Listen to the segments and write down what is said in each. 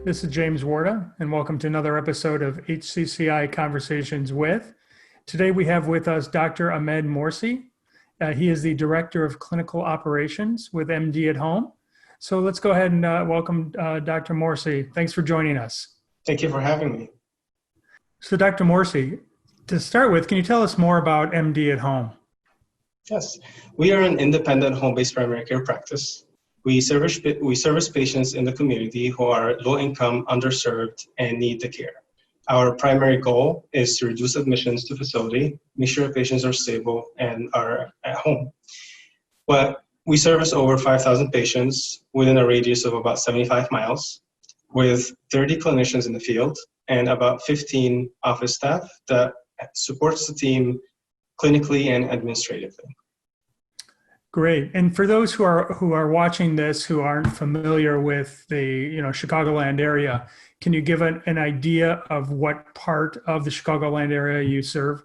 This is James Warda, and welcome to another episode of HCCI Conversations With. Today we have with us Dr. Ahmed Morsy. He is the Director of Clinical Operations with MD at Home. So let's go ahead and welcome Dr. Morsy. Thanks for joining us. Thank you for having me. So Dr. Morsy, to start with, can you tell us more about MD at Home? Yes, we are an independent home-based primary care practice. We service patients in the community who are low-income, underserved, and need the care. Our primary goal is to reduce admissions to facility, make sure patients are stable and are at home. But we service over 5,000 patients within a radius of about 75 miles, with 30 clinicians in the field and about 15 office staff that supports the team clinically and administratively. Great. And for those who are watching this who aren't familiar with the Chicagoland area, can you give an idea of what part of the Chicagoland area you serve?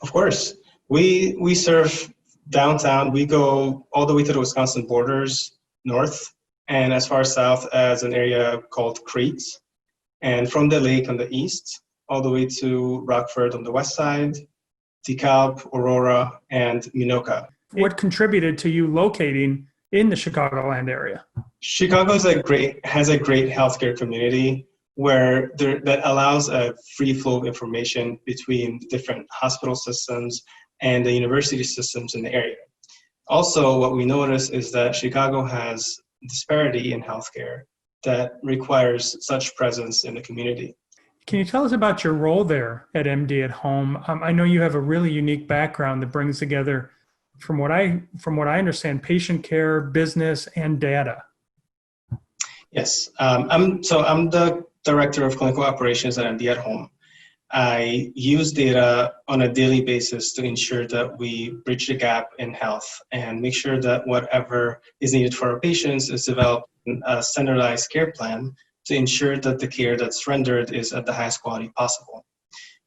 Of course. We serve downtown. We go all the way to the Wisconsin borders north and as far south as an area called Crete, and from the lake on the east all the way to Rockford on the west side, DeKalb, Aurora, and Minoka. What contributed to you locating in the Chicagoland area? Chicago has a great healthcare community where that allows a free flow of information between different hospital systems and the university systems in the area. Also, what we notice is that Chicago has disparity in healthcare that requires such presence in the community. Can you tell us about your role there at MD at Home? I know you have a really unique background that brings together, from what I understand, patient care, business, and data. Yes, I'm the Director of Clinical Operations at MD at Home. I use data on a daily basis to ensure that we bridge the gap in health and make sure that whatever is needed for our patients is developed in a standardized care plan to ensure that the care that's rendered is at the highest quality possible.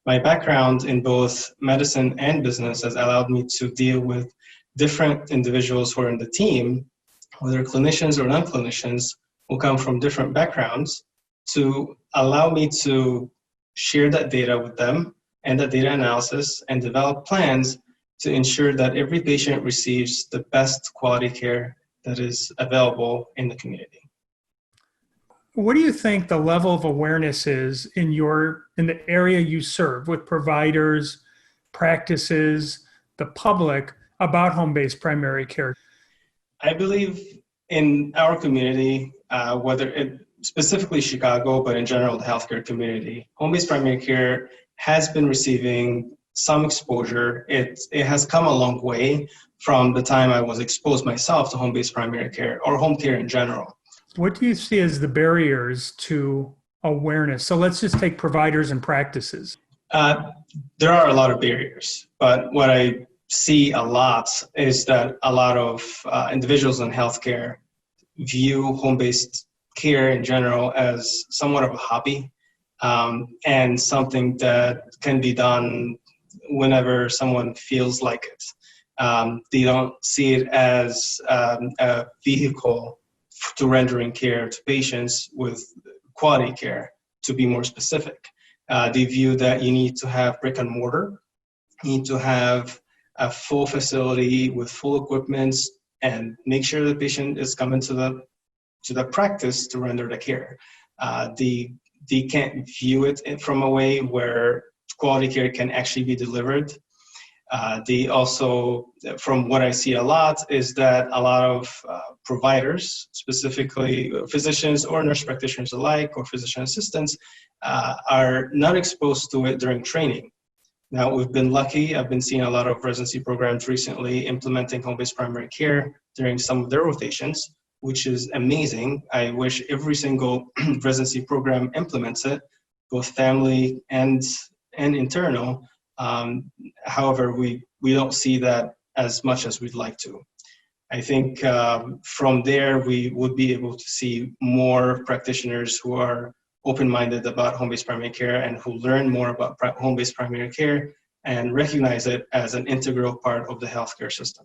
My background in both medicine and business has allowed me to deal with different individuals who are in the team, whether clinicians or non-clinicians, who come from different backgrounds, to allow me to share that data with them and that data analysis and develop plans to ensure that every patient receives the best quality care that is available in the community. What do you think the level of awareness is in the area you serve with providers, practices, the public about home-based primary care? I believe in our community, specifically Chicago, but in general the healthcare community, home-based primary care has been receiving some exposure. It has come a long way from the time I was exposed myself to home-based primary care or home care in general. What do you see as the barriers to awareness? So let's just take providers and practices. There are a lot of barriers, but what I see a lot is that a lot of individuals in healthcare view home-based care in general as somewhat of a hobby and something that can be done whenever someone feels like it. They don't see it as a vehicle to rendering care to patients with quality care, to be more specific. They view that you need to have brick and mortar, you need to have a full facility with full equipment and make sure the patient is coming to the practice to render the care. They can't view it from a way where quality care can actually be delivered. They also, from what I see a lot, is that a lot of providers, specifically physicians or nurse practitioners alike, or physician assistants, are not exposed to it during training. Now, we've been lucky. I've been seeing a lot of residency programs recently implementing home-based primary care during some of their rotations, which is amazing. I wish every single residency program implements it, both family and internal. However, we don't see that as much as we'd like to. I think from there, we would be able to see more practitioners who are open-minded about home-based primary care and who learn more about home-based primary care and recognize it as an integral part of the healthcare system.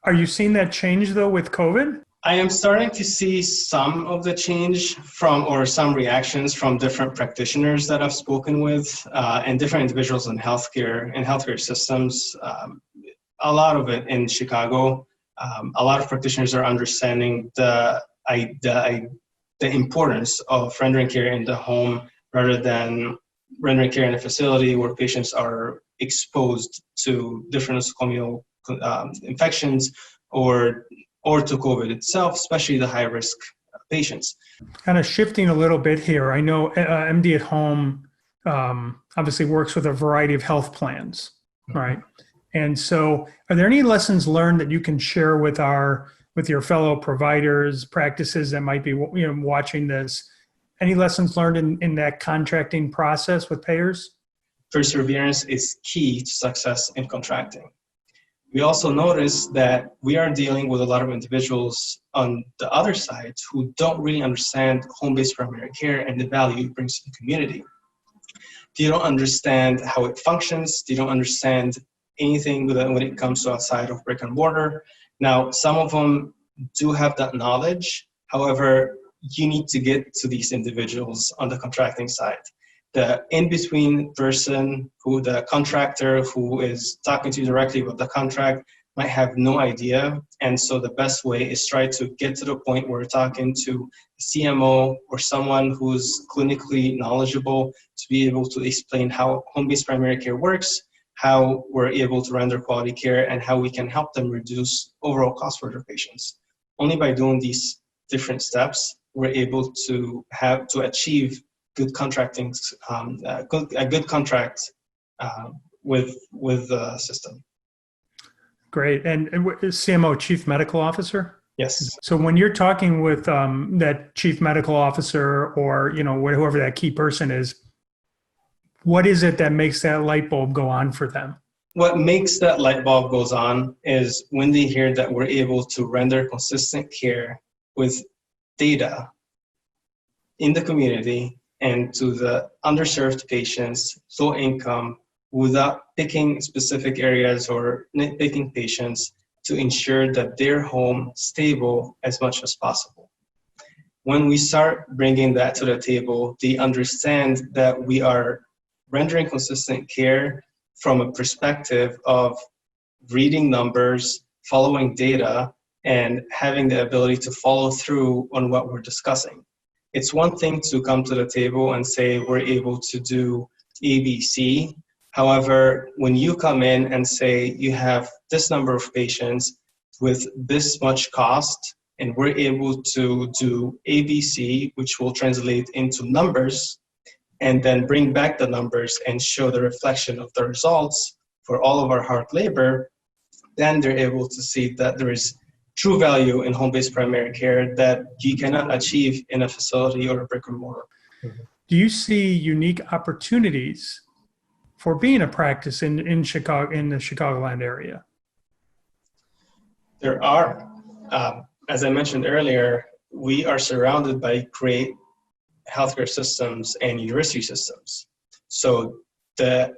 Are you seeing that change though with COVID? I am starting to see some of the change or some reactions from different practitioners that I've spoken with and different individuals in healthcare systems. A lot of it in Chicago. A lot of practitioners are understanding the importance of rendering care in the home rather than rendering care in a facility where patients are exposed to different nosocomial infections or to COVID itself, especially the high-risk patients. Kind of shifting a little bit here, I know MD at Home obviously works with a variety of health plans, right? And so are there any lessons learned that you can share with your fellow providers, practices that might be watching this? Any lessons learned in that contracting process with payers? Perseverance is key to success in contracting. We also notice that we are dealing with a lot of individuals on the other side who don't really understand home-based primary care and the value it brings to the community. They don't understand how it functions. They don't understand anything when it comes to outside of brick and mortar. Now, some of them do have that knowledge. However, you need to get to these individuals on the contracting side. The in-between person, the contractor who is talking to you directly about the contract, might have no idea. And so the best way is try to get to the point where we're talking to a CMO or someone who's clinically knowledgeable to be able to explain how home-based primary care works, how we're able to render quality care, and how we can help them reduce overall costs for their patients. Only by doing these different steps, we're able to achieve good contracting, a good contract with the system. Great. And CMO, Chief Medical Officer? Yes. So when you're talking with that Chief Medical Officer or whoever that key person is, what is it that makes that light bulb go on for them? What makes that light bulb goes on is when they hear that we're able to render consistent care with data in the community and to the underserved patients, low income, without picking specific areas or nitpicking patients to ensure that they're home stable as much as possible. When we start bringing that to the table, they understand that we are rendering consistent care from a perspective of reading numbers, following data, and having the ability to follow through on what we're discussing. It's one thing to come to the table and say we're able to do ABC. However, when you come in and say you have this number of patients with this much cost, and we're able to do ABC, which will translate into numbers, and then bring back the numbers and show the reflection of the results for all of our hard labor, then they're able to see that there is true value in home-based primary care that you cannot achieve in a facility or a brick and mortar. Do you see unique opportunities for being a practice in Chicago, in the Chicagoland area? There are. As I mentioned earlier, we are surrounded by great healthcare systems and university systems. So the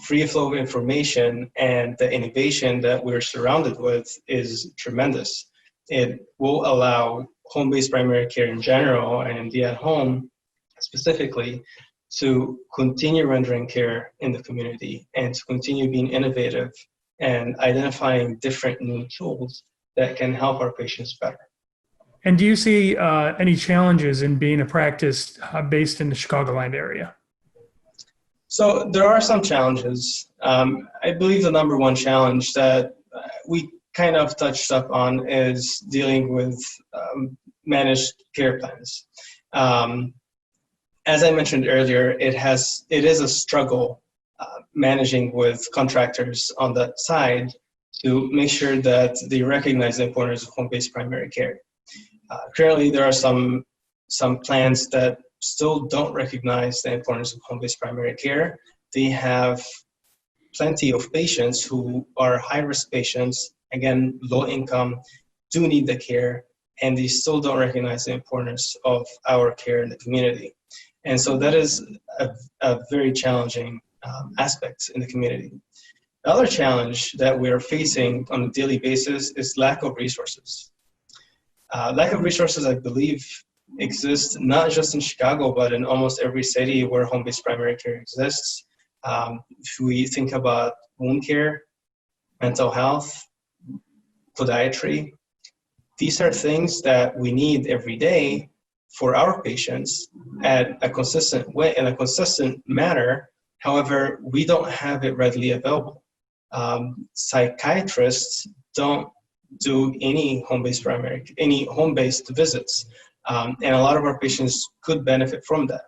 free flow of information and the innovation that we're surrounded with is tremendous. It will allow home-based primary care in general and MD at Home specifically to continue rendering care in the community and to continue being innovative and identifying different new tools that can help our patients better. And do you see any challenges in being a practice based in the Chicagoland area? So there are some challenges. I believe the number one challenge that we kind of touched up on is dealing with managed care plans. As I mentioned earlier, it is a struggle managing with contractors on that side to make sure that they recognize the importance of home-based primary care. Currently, there are some plans that still don't recognize the importance of home-based primary care. They have plenty of patients who are high-risk patients, again, low income, do need the care, and they still don't recognize the importance of our care in the community. And so that is a very challenging aspect in the community. The other challenge that we're facing on a daily basis is lack of resources. Lack of resources, I believe, exists not just in Chicago, but in almost every city where home-based primary care exists. If we think about wound care, mental health, podiatry, these are things that we need every day for our patients at a consistent way, in a consistent manner. However, we don't have it readily available. Psychiatrists don't do any home-based visits, and a lot of our patients could benefit from that.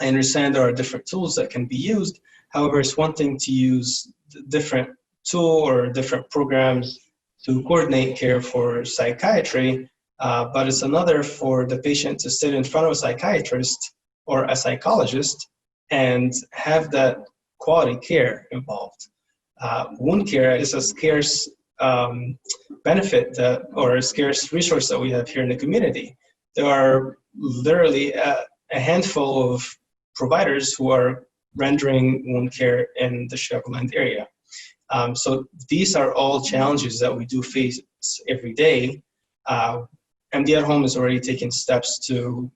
I understand there are different tools that can be used. However, it's one thing to use different tool or different programs to coordinate care for psychiatry, but it's another for the patient to sit in front of a psychiatrist or a psychologist and have that quality care involved. Wound care is a scarce benefit or a scarce resource that we have here in the community. There are literally a handful of providers who are rendering wound care in the Chicagoland area. So these are all challenges that we do face every day. MD at Home is already taking steps to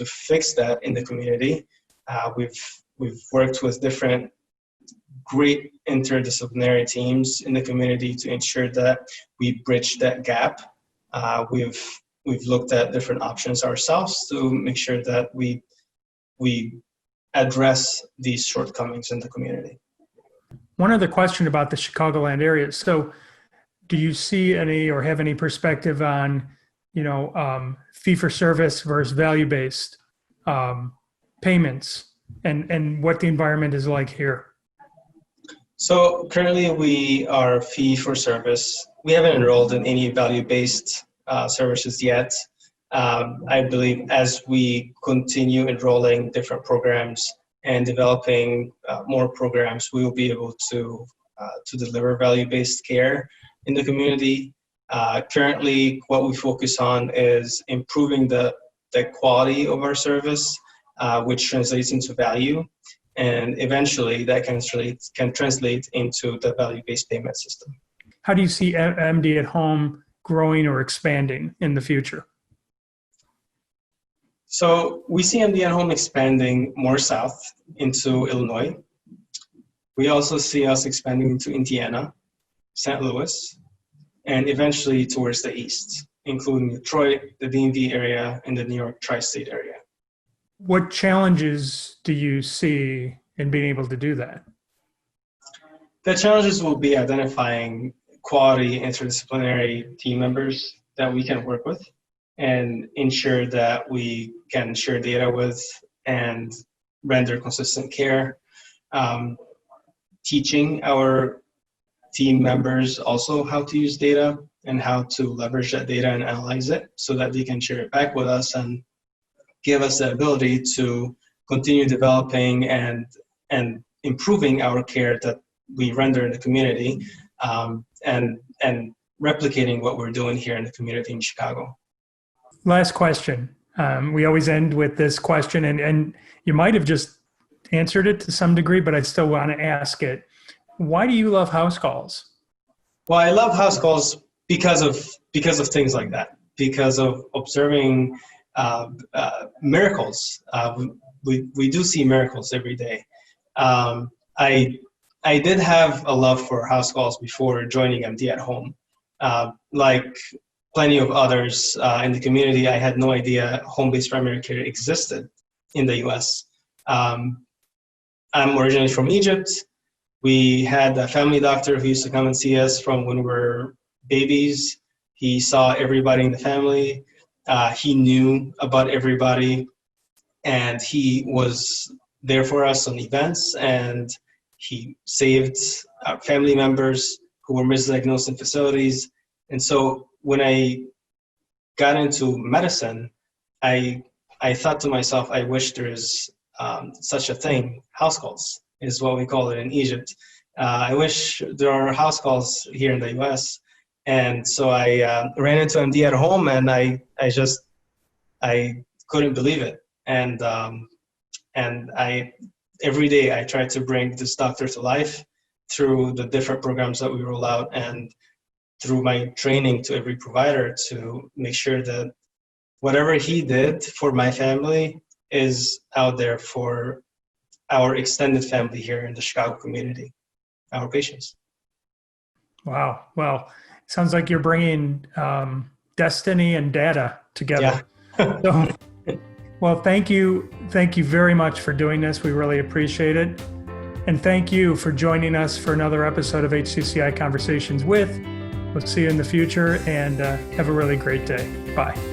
fix that in the community. We've worked with different great interdisciplinary teams in the community to ensure that we bridge that gap. We've looked at different options ourselves to make sure that we address these shortcomings in the community. One other question about the Chicagoland area. So do you see any or have any perspective on, fee for service versus value-based payments and what the environment is like here? So currently we are fee for service. We haven't enrolled in any value-based services yet. I believe as we continue enrolling different programs and developing more programs, we will be able to deliver value-based care in the community. Currently, what we focus on is improving the quality of our service, which translates into value, and eventually that can translate into the value-based payment system. How do you see MD at Home growing or expanding in the future? So we see MD at Home expanding more south into Illinois. We also see us expanding into Indiana, St. Louis, and eventually towards the east, including Detroit, the DMV area, and the New York tri-state area. What challenges do you see in being able to do that? The challenges will be identifying quality interdisciplinary team members that we can work with and ensure that we can share data with and render consistent care. Teaching our team members also how to use data and how to leverage that data and analyze it so that they can share it back with us and give us the ability to continue developing and improving our care that we render in the community, and replicating what we're doing here in the community in Chicago. Last question. We always end with this question, and you might have just answered it to some degree, but I still want to ask it. Why do you love house calls? Well, I love house calls because of things like that, because of observing miracles. We do see miracles every day. I did have a love for house calls before joining MD at Home. Like plenty of others in the community, I had no idea home-based primary care existed in the US. I'm originally from Egypt. We had a family doctor who used to come and see us from when we were babies. He saw everybody in the family. He knew about everybody, and he was there for us on events, and he saved our family members who were misdiagnosed in facilities. And so when I got into medicine, I thought to myself, I wish there is such a thing. House calls is what we call it in Egypt. I wish there are house calls here in the US. And so I ran into MD at Home, and I couldn't believe it. And every day I try to bring this doctor to life through the different programs that we roll out and through my training to every provider to make sure that whatever he did for my family is out there for our extended family here in the Chicago community, our patients. Wow. Well, sounds like you're bringing destiny and data together. Yeah. So, well, thank you. Thank you very much for doing this. We really appreciate it. And thank you for joining us for another episode of HCCI Conversations with. We'll see you in the future and have a really great day. Bye.